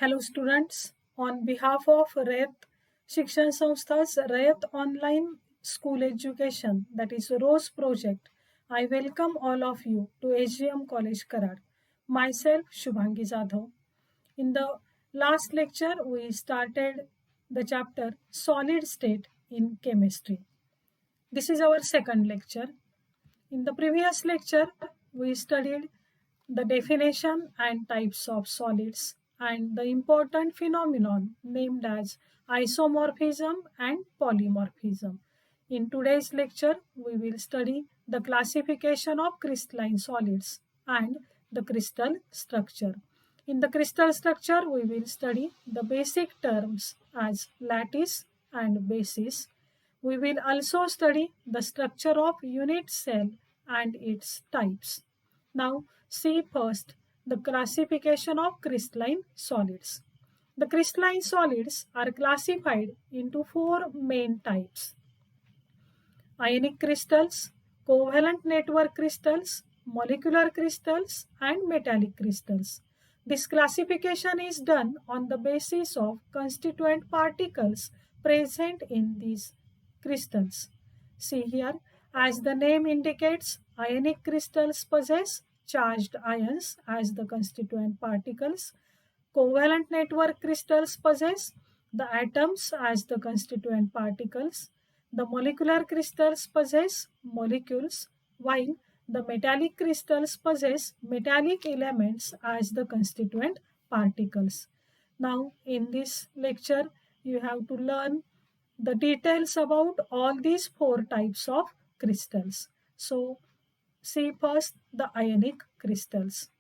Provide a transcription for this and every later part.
Hello students, on behalf of Rayat Shikshan Sanstha's Rayat Online School Education, that is ROSE project, I welcome all of you to HGM College Karad. Myself Shubhangi Jadhav. In the last lecture, we started the chapter Solid State in Chemistry. This is our second lecture. In the previous lecture, we studied the definition and types of solids and the important phenomenon named as isomorphism and polymorphism. In today's lecture, we will study the classification of crystalline solids and the crystal structure. In the crystal structure, we will study the basic terms as lattice and basis. We will also study the structure of unit cell and its types. Now, see first the classification of crystalline solids. The crystalline solids are classified into four main types: ionic crystals, covalent network crystals, molecular crystals, and metallic crystals. This classification is done on the basis of constituent particles present in these crystals. See here, as the name indicates, ionic crystals possess charged ions as the constituent particles. Covalent network crystals possess the atoms as the constituent particles. The molecular crystals possess molecules, while the metallic crystals possess metallic elements as the constituent particles. Now, in this lecture, you have to learn the details about all these four types of crystals. So, see first the ionic crystals.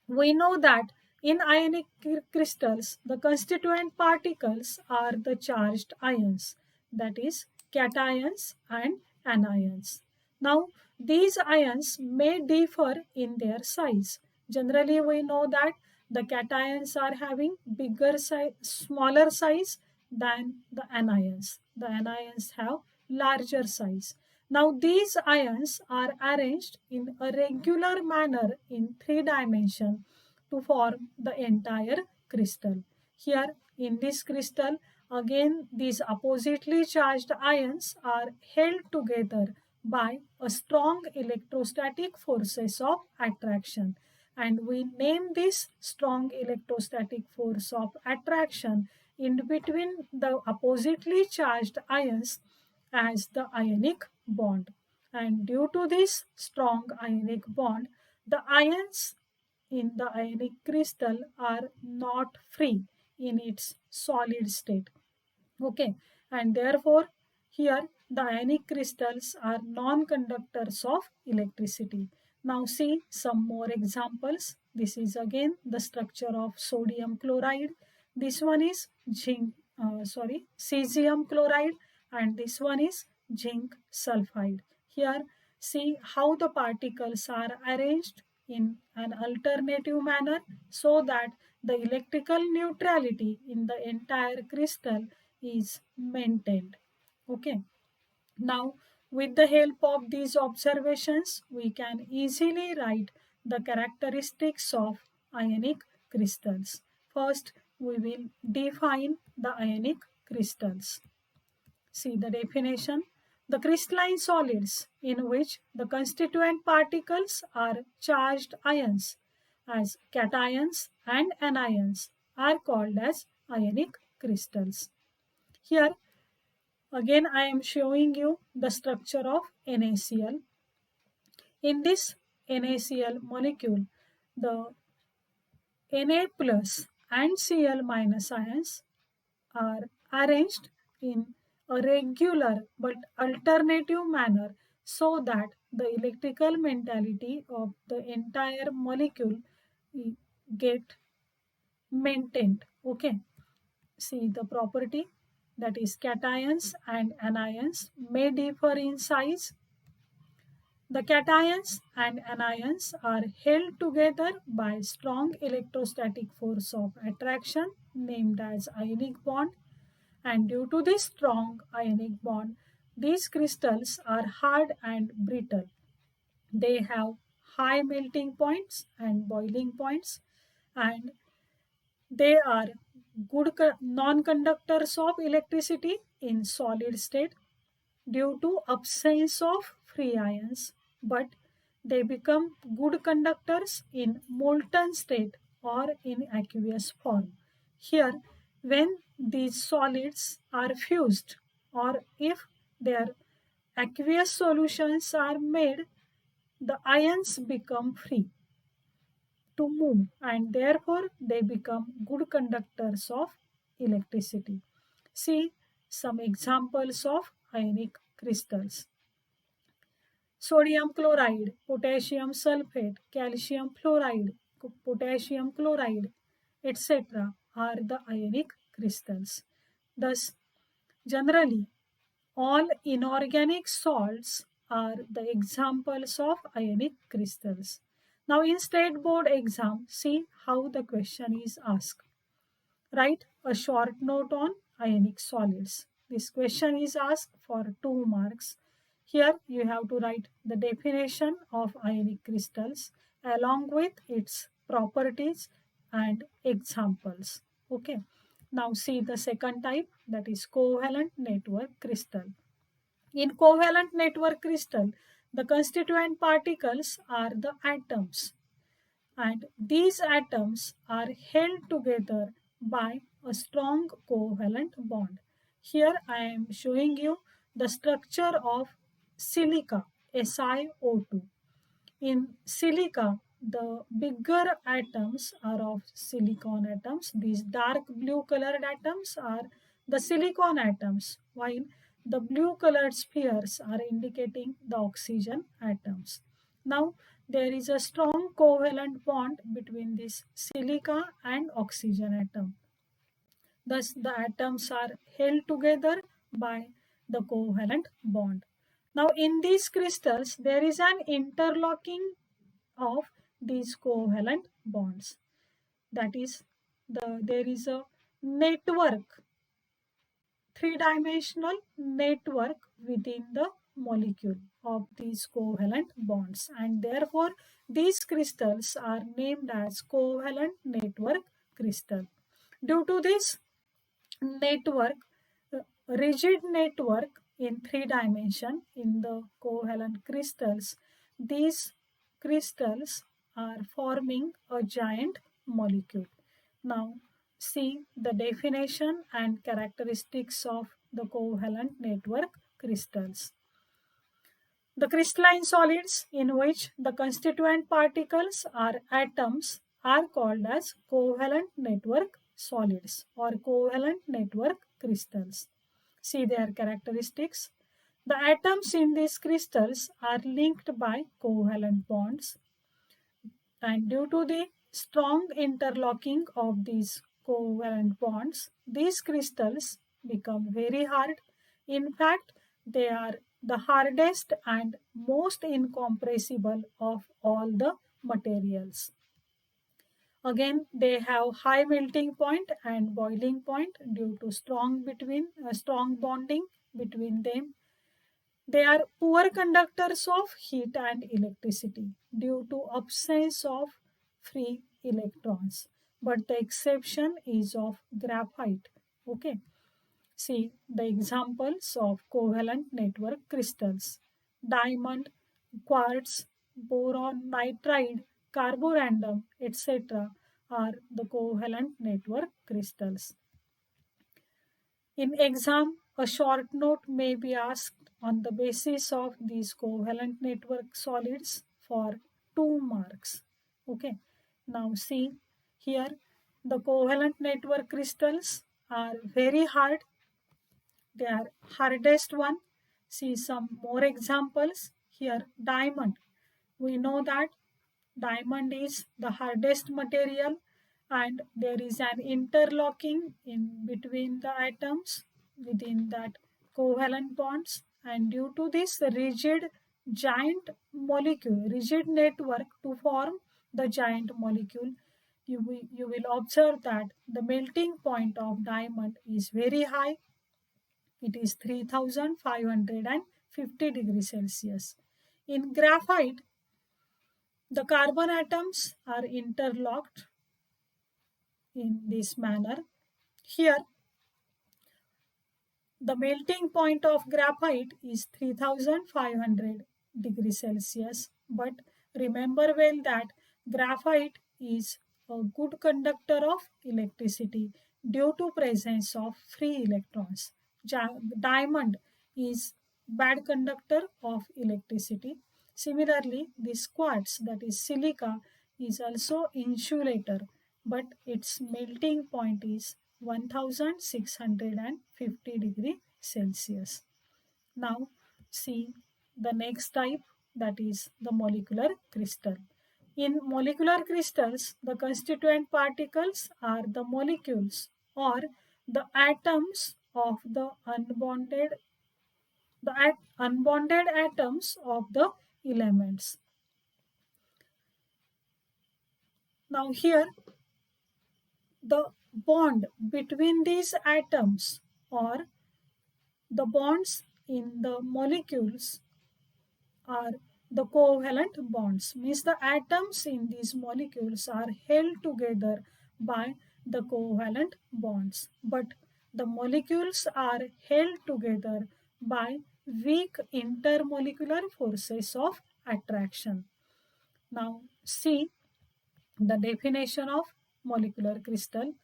We know that in ionic crystals, the constituent particles are the charged ions, that is, cations and anions. Now, these ions may differ in their size. Generally, we know that the cations are having smaller size than the anions. The anions have larger size. Now, these ions are arranged in a regular manner in three dimensions to form the entire crystal. Here, in this crystal, again, these oppositely charged ions are held together by a strong electrostatic forces of attraction, and we name this strong electrostatic force of attraction in between the oppositely charged ions as the ionic bond. And due to this strong ionic bond, the ions in the ionic crystal are not free in its solid state. Okay, and therefore here the ionic crystals are non-conductors of electricity. Now see some more examples. This is again the structure of sodium chloride. This one is cesium chloride, and this one is zinc sulfide. Here see how the particles are arranged in an alternative manner so that the electrical neutrality in the entire crystal is maintained. Okay. Now, with the help of these observations, we can easily write the characteristics of ionic crystals. First, we will define the ionic crystals. See the definition. The crystalline solids in which the constituent particles are charged ions as cations and anions are called as ionic crystals. Here again I am showing you the structure of NaCl. In this NaCl molecule, the Na plus and Cl minus ions are arranged in a regular but alternative manner so that the electrical mentality of the entire molecule get maintained. Okay, see the property, that is cations and anions may differ in size. The cations and anions are held together by strong electrostatic force of attraction named as ionic bond, and due to this strong ionic bond, these crystals are hard and brittle. They have high melting points and boiling points, and They are good non-conductors of electricity in solid state due to absence of free ions, but they become good conductors in molten state or in aqueous form. Here, when these solids are fused or if their aqueous solutions are made, the ions become free to move and therefore they become good conductors of electricity. See some examples of ionic crystals. Sodium chloride, potassium sulfate, calcium fluoride, potassium chloride, etc. are the ionic crystals. Thus, generally, all inorganic salts are the examples of ionic crystals. Now, in state board exam, see how the question is asked. Write a short note on ionic solids. This question is asked for 2 marks. Here you have to write the definition of ionic crystals along with its properties and examples. Okay. Now see the second type, that is covalent network crystal. In covalent network crystal, the constituent particles are the atoms and these atoms are held together by a strong covalent bond. Here I am showing you the structure of silica, SiO2. In silica, the bigger atoms are of silicon atoms. These dark blue colored atoms are the silicon atoms, while the blue colored spheres are indicating the oxygen atoms. Now, there is a strong covalent bond between this silica and oxygen atom. Thus, the atoms are held together by the covalent bond. Now, in these crystals, there is an interlocking of these covalent bonds. That is, there is a network, three-dimensional network within the molecule of these covalent bonds, and therefore these crystals are named as covalent network crystal. Due to this network, rigid network in 3 dimension in the covalent crystals, these crystals are forming a giant molecule. Now see the definition and characteristics of the covalent network crystals. The crystalline solids in which the constituent particles are atoms are called as covalent network solids or covalent network crystals. See their characteristics. The atoms in these crystals are linked by covalent bonds, and due to the strong interlocking of these covalent bonds, these crystals become very hard. In fact, they are the hardest and most incompressible of all the materials. Again, they have high melting point and boiling point due to strong bonding between them. They are poor conductors of heat and electricity due to absence of free electrons. But the exception is of graphite. Okay. See the examples of covalent network crystals. Diamond, quartz, boron nitride, carborundum, etc. are the covalent network crystals. In exam, a short note may be asked on the basis of these covalent network solids for 2 marks. Okay. Now see here the covalent network crystals are very hard. They are hardest one. See some more examples. Here diamond. We know that diamond is the hardest material and there is an interlocking in between the atoms within that covalent bonds, and due to this rigid giant molecule, rigid network to form the giant molecule, you will observe that the melting point of diamond is very high. It is 3550 degrees Celsius. In graphite, the carbon atoms are interlocked in this manner. Here, the melting point of graphite is 3500 degrees Celsius. But remember well that graphite is a good conductor of electricity due to presence of free electrons. Diamond is bad conductor of electricity. Similarly, this quartz, that is silica, is also insulator, but its melting point is 1650 degree Celsius. Now see the next type, that is the molecular crystal. In molecular crystals, the constituent particles are the molecules or the atoms of the unbonded atoms of the elements. Now here the bond between these atoms or the bonds in the molecules are the covalent bonds, means the atoms in these molecules are held together by the covalent bonds, but the molecules are held together by weak intermolecular forces of attraction. Now see the definition of molecular crystal.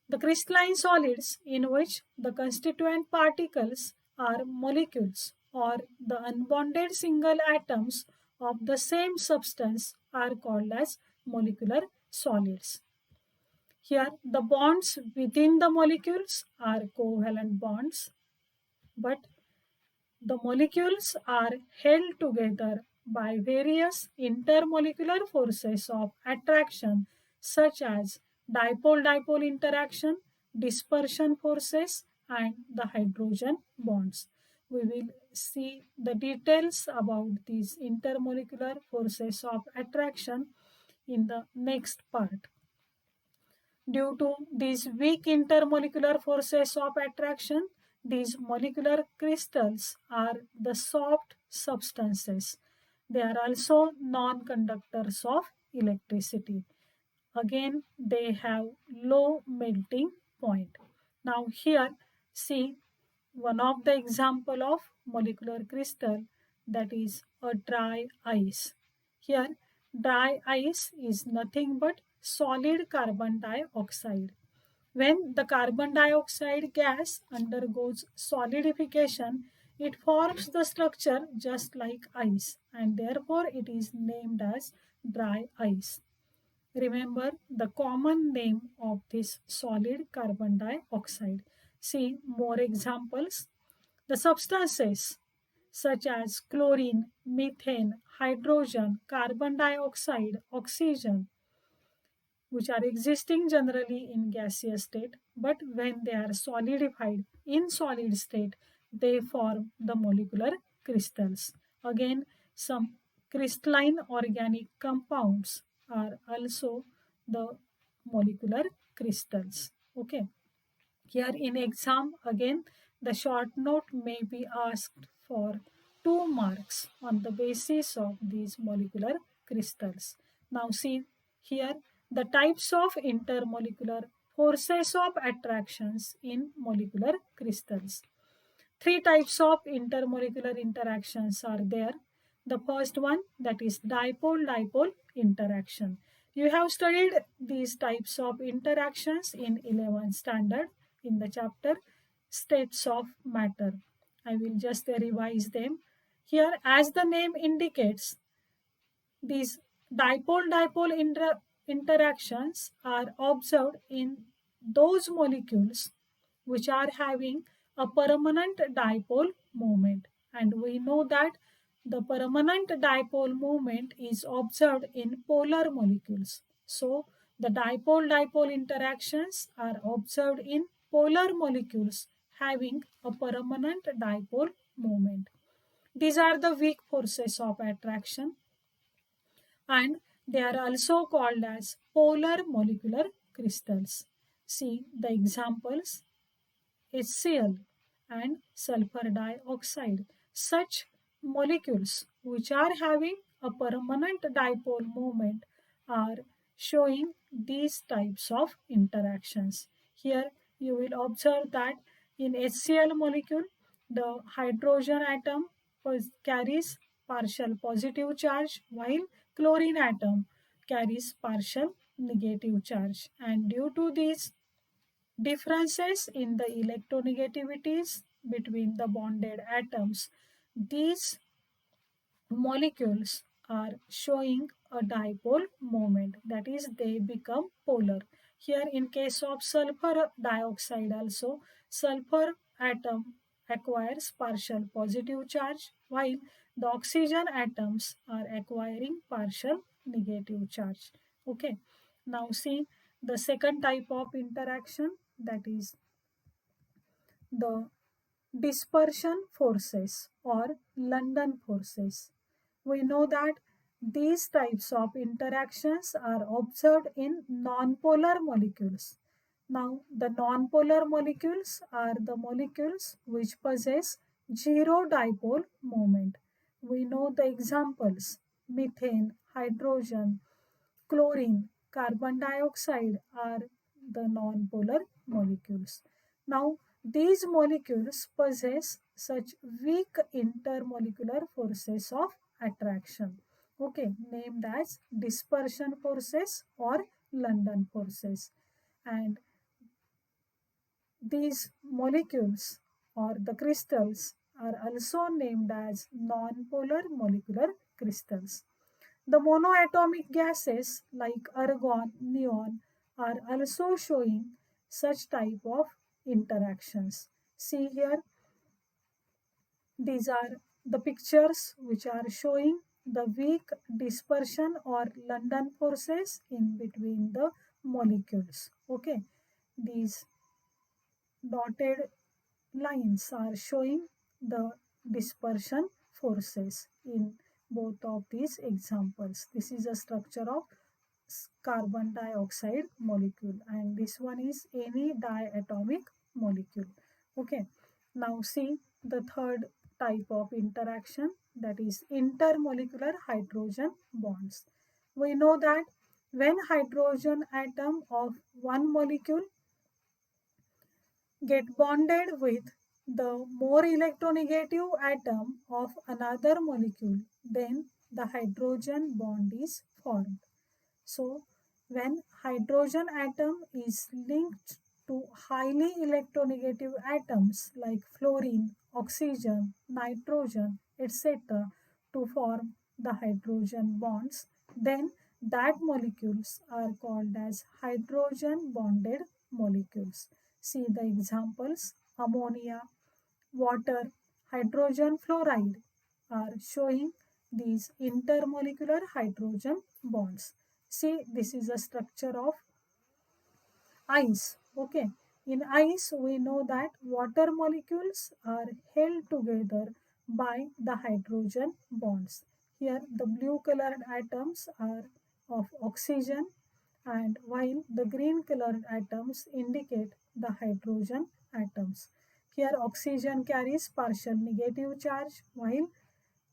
The crystalline solids in which the constituent particles are molecules or the unbonded single atoms of the same substance are called as molecular solids. Here the bonds within the molecules are covalent bonds, but the molecules are held together by various intermolecular forces of attraction such as dipole-dipole interaction, dispersion forces, and the hydrogen bonds. We will see the details about these intermolecular forces of attraction in the next part. Due to these weak intermolecular forces of attraction, these molecular crystals are the soft substances. They are also non-conductors of electricity. Again, they have low melting point. Now here, see one of the example of molecular crystal, that is a dry ice. Here, dry ice is nothing but solid carbon dioxide. When the carbon dioxide gas undergoes solidification, it forms the structure just like ice, and therefore it is named as dry ice. Remember the common name of this solid carbon dioxide. See more examples. The substances such as chlorine, methane, hydrogen, carbon dioxide, oxygen, which are existing generally in gaseous state, but when they are solidified in solid state, they form the molecular crystals. Again, some crystalline organic compounds are also the molecular crystals. Okay. Here in exam, again, the short note may be asked for 2 marks on the basis of these molecular crystals. Now see here the types of intermolecular forces of attractions in molecular crystals. 3 types of intermolecular interactions are there. The first one, that is dipole-dipole interaction. You have studied these types of interactions in 11th standard in the chapter states of matter. I will just revise them. Here, as the name indicates, these dipole-dipole interactions are observed in those molecules which are having a permanent dipole moment. And we know that the permanent dipole moment is observed in polar molecules. So, the dipole-dipole interactions are observed in polar molecules having a permanent dipole moment. These are the weak forces of attraction, and they are also called as polar molecular crystals. See the examples: HCl and sulfur dioxide. Such molecules which are having a permanent dipole moment are showing these types of interactions. Here you will observe that in HCl molecule, the hydrogen atom carries partial positive charge, while chlorine atom carries partial negative charge. And due to these differences in the electronegativities between the bonded atoms, these molecules are showing a dipole moment, that is they become polar. Here in case of sulfur dioxide also, sulfur atom acquires partial positive charge, while the oxygen atoms are acquiring partial negative charge. Okay, now see the second type of interaction, that is the dispersion forces or London forces. We know that these types of interactions are observed in nonpolar molecules. Now, the nonpolar molecules are the molecules which possess zero dipole moment. We know the examples: methane, hydrogen, chlorine, carbon dioxide are the nonpolar molecules. Now, these molecules possess such weak intermolecular forces of attraction, okay, named as dispersion forces or London forces. And these molecules or the crystals are also named as nonpolar molecular crystals. The monoatomic gases like argon, neon are also showing such type of interactions. See here, these are the pictures which are showing the weak dispersion or London forces in between the molecules. Okay, these dotted lines are showing the dispersion forces in both of these examples. This is a structure of carbon dioxide molecule and this one is any diatomic molecule. Okay, now see the third type of interaction, that is intermolecular hydrogen bonds. We know that when hydrogen atom of one molecule get bonded with the more electronegative atom of another molecule, then the hydrogen bond is formed. So, when hydrogen atom is linked to highly electronegative atoms like fluorine, oxygen, nitrogen, etc. to form the hydrogen bonds, then that molecules are called as hydrogen bonded molecules. See the examples: ammonia, water, hydrogen fluoride are showing these intermolecular hydrogen bonds. See, this is a structure of ice. Okay, in ice we know that water molecules are held together by the hydrogen bonds. Here the blue colored atoms are of oxygen, and while the green colored atoms indicate the hydrogen atoms. Here oxygen carries partial negative charge, while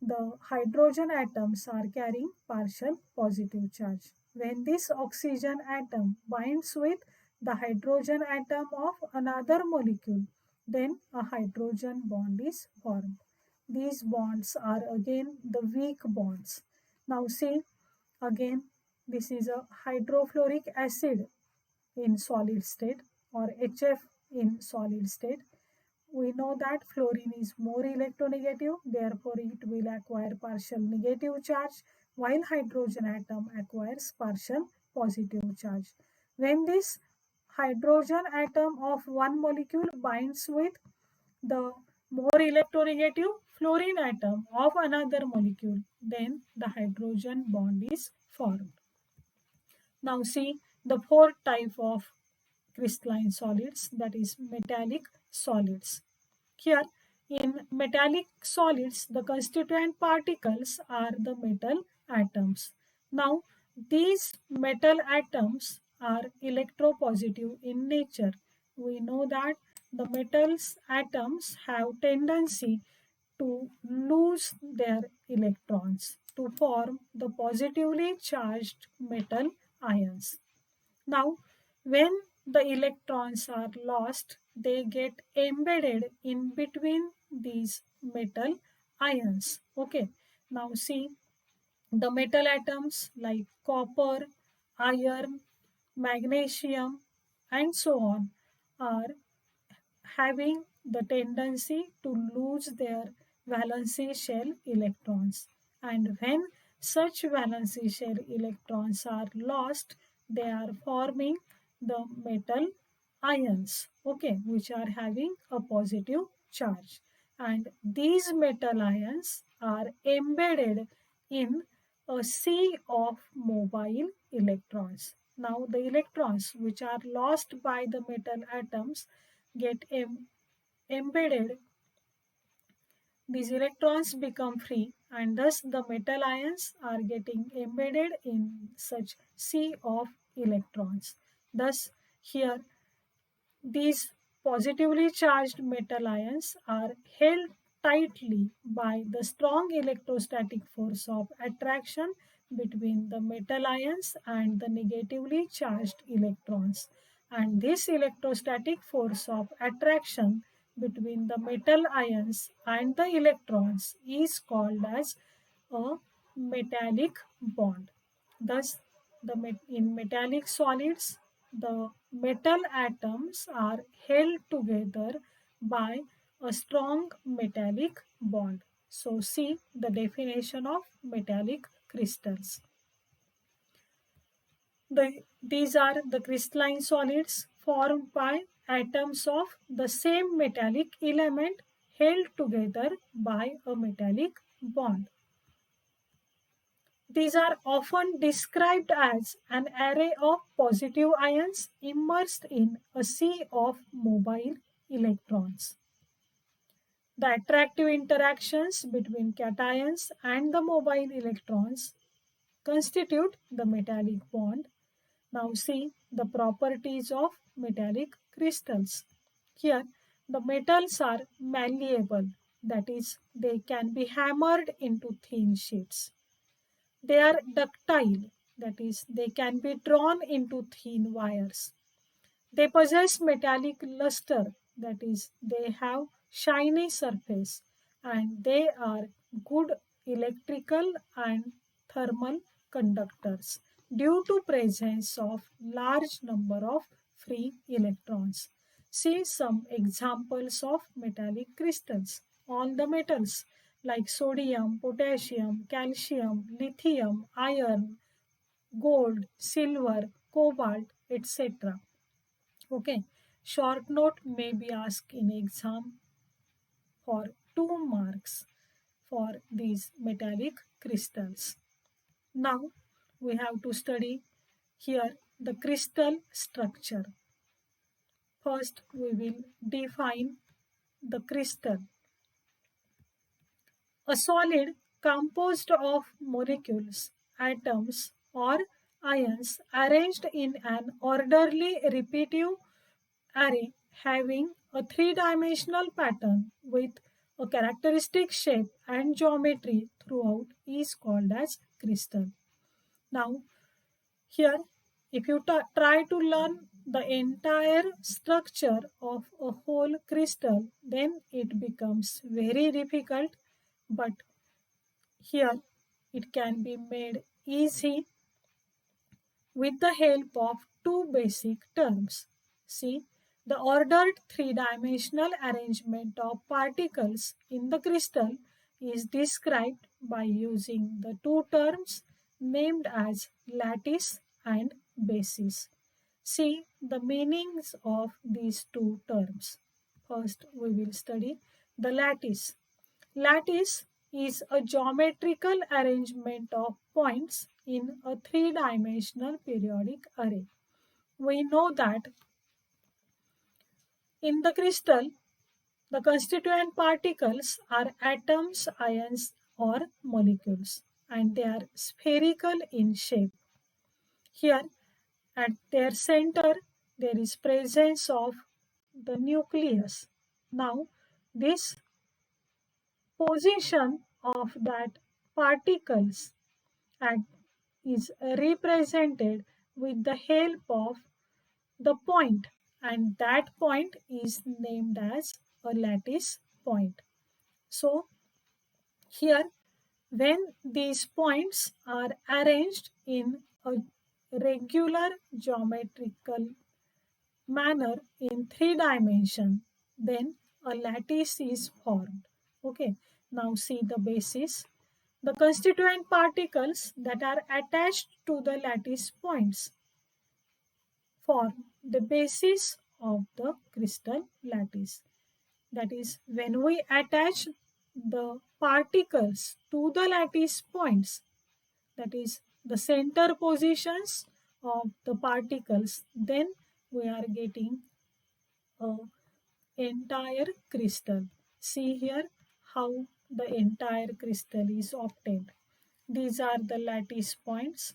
the hydrogen atoms are carrying partial positive charge. When this oxygen atom binds with the hydrogen atom of another molecule, then a hydrogen bond is formed. These bonds are again the weak bonds. Now see, again this is a hydrofluoric acid in solid state or HF in solid state. We know that fluorine is more electronegative, therefore it will acquire partial negative charge, while hydrogen atom acquires partial positive charge. When this hydrogen atom of one molecule binds with the more electronegative fluorine atom of another molecule, then the hydrogen bond is formed. Now see the fourth type of crystalline solids, that is metallic solids. Here in metallic solids the constituent particles are the metal atoms. Now these metal atoms are electropositive in nature. We know that the metals atoms have tendency to lose their electrons to form the positively charged metal ions. Now, when the electrons are lost, they get embedded in between these metal ions. Okay, now see, the metal atoms like copper, iron, magnesium, and so on are having the tendency to lose their valency shell electrons. And when such valency shell electrons are lost, they are forming the metal ions, okay, which are having a positive charge. And these metal ions are embedded in a sea of mobile electrons. Now, the electrons which are lost by the metal atoms get embedded, these electrons become free, and thus the metal ions are getting embedded in such sea of electrons. Thus, here these positively charged metal ions are held tightly by the strong electrostatic force of attraction between the metal ions and the negatively charged electrons. And this electrostatic force of attraction between the metal ions and the electrons is called as a metallic bond. Thus, in metallic solids, the metal atoms are held together by a strong metallic bond. So, see the definition of metallic crystals. These are the crystalline solids formed by atoms of the same metallic element held together by a metallic bond. These are often described as an array of positive ions immersed in a sea of mobile electrons. The attractive interactions between cations and the mobile electrons constitute the metallic bond. Now see the properties of metallic crystals. Here the metals are malleable, that is, they can be hammered into thin sheets. They are ductile, that is, they can be drawn into thin wires. They possess metallic luster, that is, they have shiny surface, and they are good electrical and thermal conductors due to presence of large number of free electrons. See some examples of metallic crystals. All the metals like sodium, potassium, calcium, lithium, iron, gold, silver, cobalt, etc. Okay, short note may be asked in exam for 2 marks for these metallic crystals. Now we have to study here the crystal structure. First we will define the crystal. A solid composed of molecules, atoms, or ions arranged in an orderly repetitive array having a three-dimensional pattern with a characteristic shape and geometry throughout is called as crystal. Now, here, if you try to learn the entire structure of a whole crystal, then it becomes very difficult, but here it can be made easy with the help of two basic terms. See, the ordered three-dimensional arrangement of particles in the crystal is described by using the two terms named as lattice and basis. See the meanings of these two terms. First, we will study the lattice. Lattice is a geometrical arrangement of points in a three-dimensional periodic array. We know that in the crystal, the constituent particles are atoms, ions, or molecules, and they are spherical in shape. Here, at their center, there is presence of the nucleus. Now, this position of that particles at, is represented with the help of the point, and that point is named as a lattice point. So here, when these points are arranged in a regular geometrical manner in 3 dimension, then a lattice is formed. Okay, now see the basis. The constituent particles that are attached to the lattice points form the basis of the crystal lattice. That is, when we attach the particles to the lattice points, that is the center positions of the particles, then we are getting a entire crystal. See here how the entire crystal is obtained. These are the lattice points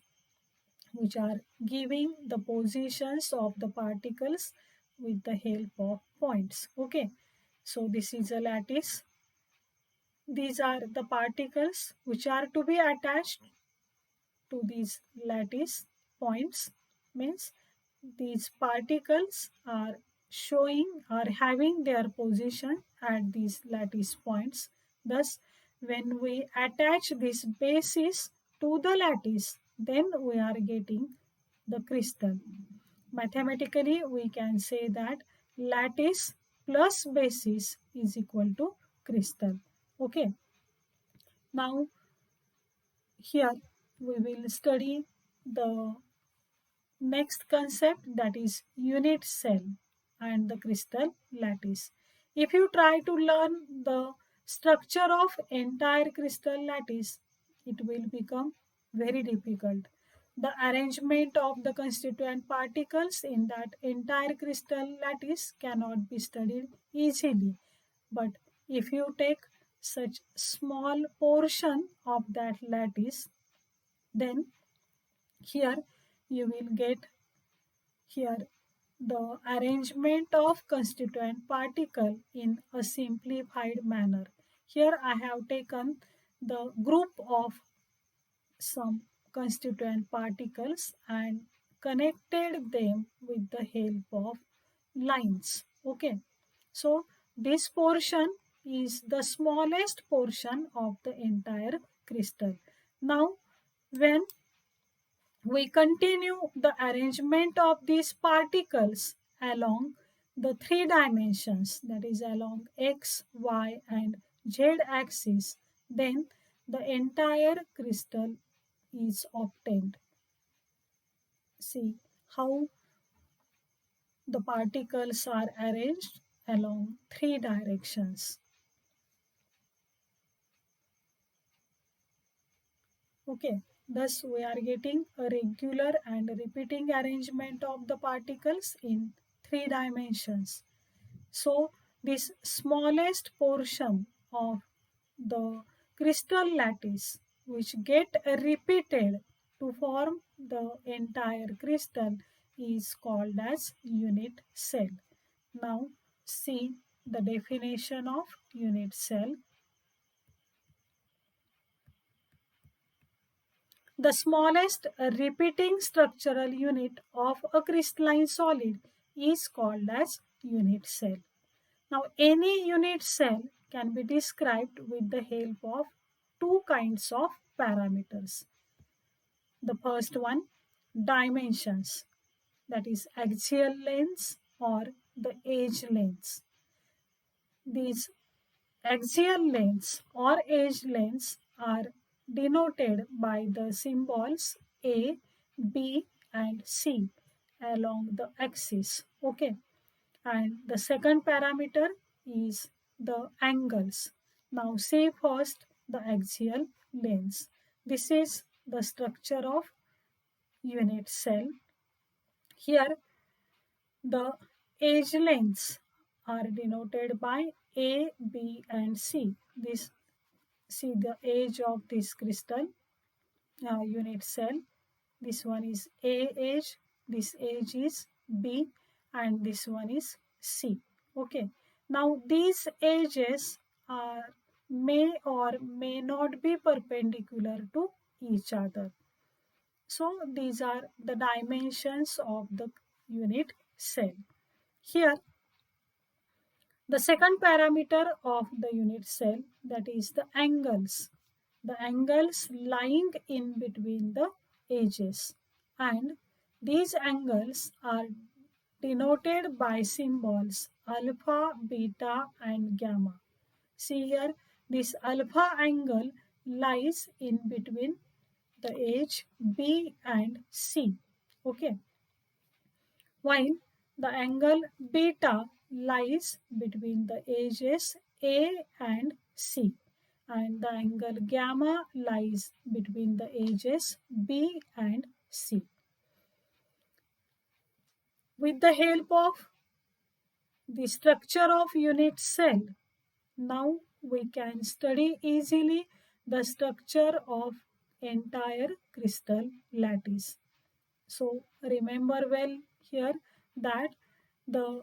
which are giving the positions of the particles with the help of points. Okay, so this is a lattice. These are the particles which are to be attached to these lattice points, means these particles are showing or having their position at these lattice points. Thus, when we attach this basis to the lattice, then we are getting the crystal. Mathematically, we can say that lattice plus basis is equal to crystal. Okay, now here we will study the next concept, that is unit cell and the crystal lattice. If you try to learn the structure of entire crystal lattice, it will become very difficult. The arrangement of the constituent particles in that entire crystal lattice cannot be studied easily. But if you take such small portion of that lattice, then here you will get here the arrangement of constituent particle in a simplified manner. Here I have taken the group of some constituent particles and connected them with the help of lines. Okay, so this portion is the smallest portion of the entire crystal. Now when we continue the arrangement of these particles along the 3 dimensions, that is along x, y and z axis, then the entire crystal is obtained. See how the particles are arranged along 3 directions. Okay, thus we are getting a regular and repeating arrangement of the particles in 3 dimensions. So this smallest portion of the crystal lattice which get repeated to form the entire crystal is called as unit cell. Now see the definition of unit cell. The smallest repeating structural unit of a crystalline solid is called as unit cell. Now, any unit cell can be described with the help of 2 kinds of parameters. The first one, dimensions, that is axial lengths or the edge lengths. These axial lengths or edge lengths are denoted by the symbols A, B and C along the axis. Okay. And the second parameter is the angles. Now see first the axial lengths. This is the structure of unit cell. Here the edge lengths are denoted by A, B and C. This, see the edge of this crystal unit cell. This one is A edge, this edge is B and this one is C. Okay. Now these edges are may or may not be perpendicular to each other. So these are the dimensions of the unit cell. Here, the second parameter of the unit cell, that is the angles. The angles lying in between the edges, and these angles are denoted by symbols alpha, beta and gamma. See here, this alpha angle lies in between the edge B and C. Okay, while the angle beta lies between the edges A and C, and the angle gamma lies between the edges B and C. With the help of the structure of unit cell, now we can study easily the structure of entire crystal lattice. So remember well here that the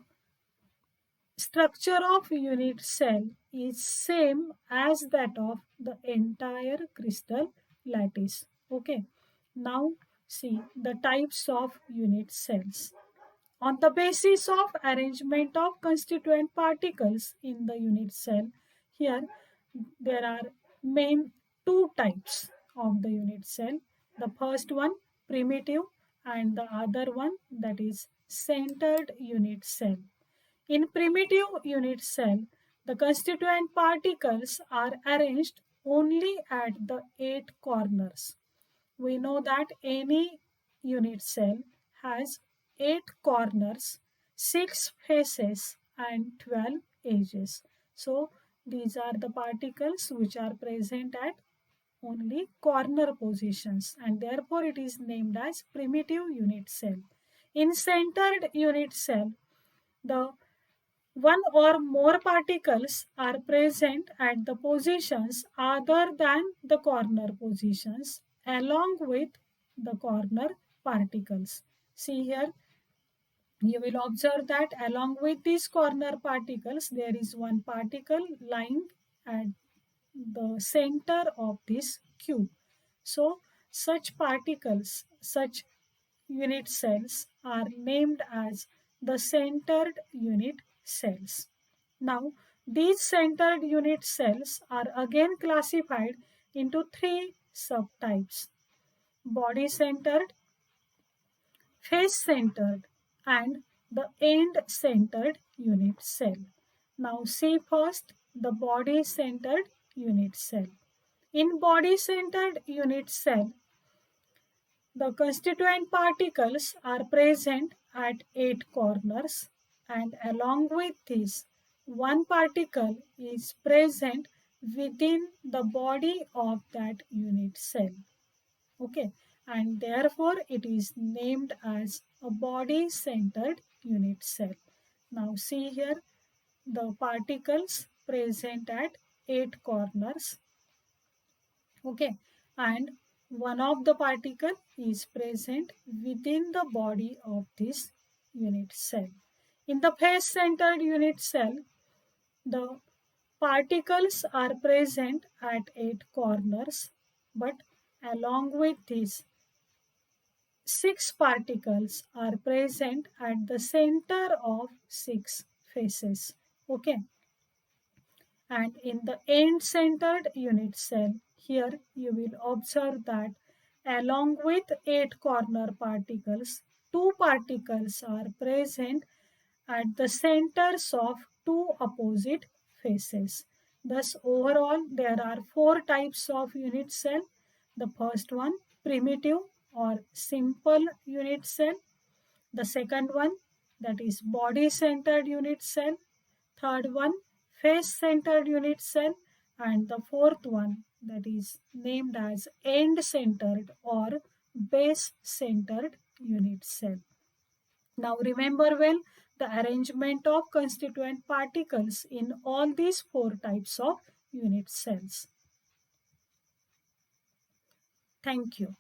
structure of unit cell is same as that of the entire crystal lattice. Okay. Now see the types of unit cells. On the basis of arrangement of constituent particles in the unit cell, here there are main two types of the unit cell. The first one primitive and the other one that is centered unit cell. In primitive unit cell, the constituent particles are arranged only at the 8 corners. We know that any unit cell has 8 corners, 6 faces and 12 edges. So these are the particles which are present at only corner positions, and therefore it is named as primitive unit cell. In centered unit cell, the one or more particles are present at the positions other than the corner positions along with the corner particles. See here, you will observe that along with these corner particles, there is one particle lying at the center of this cube. So, such particles, such unit cells are named as the centered unit cells. Now, these centered unit cells are again classified into three subtypes: body centered, face centered, and the end centered unit cell. Now, see first the body centered unit cell. In body centered unit cell, the constituent particles are present at 8 corners, and along with this, one particle is present within the body of that unit cell. Okay, and therefore it is named as a body centered unit cell. Now see here the particles present at 8 corners. Okay, and one of the particle is present within the body of this unit cell. In the face centered unit cell, the particles are present at 8 corners, but along with this, 6 particles are present at the center of 6 faces. Okay, and in the end centered unit cell, here you will observe that along with 8 corner particles, 2 particles are present at the centers of 2 opposite faces. Thus overall there are 4 types of unit cell. The first one primitive or simple unit cell. The second one, that is body centered unit cell. Third one, face centered unit cell. And the fourth one, that is named as end centered or base centered unit cell. Now remember well the arrangement of constituent particles in all these 4 types of unit cells. Thank you.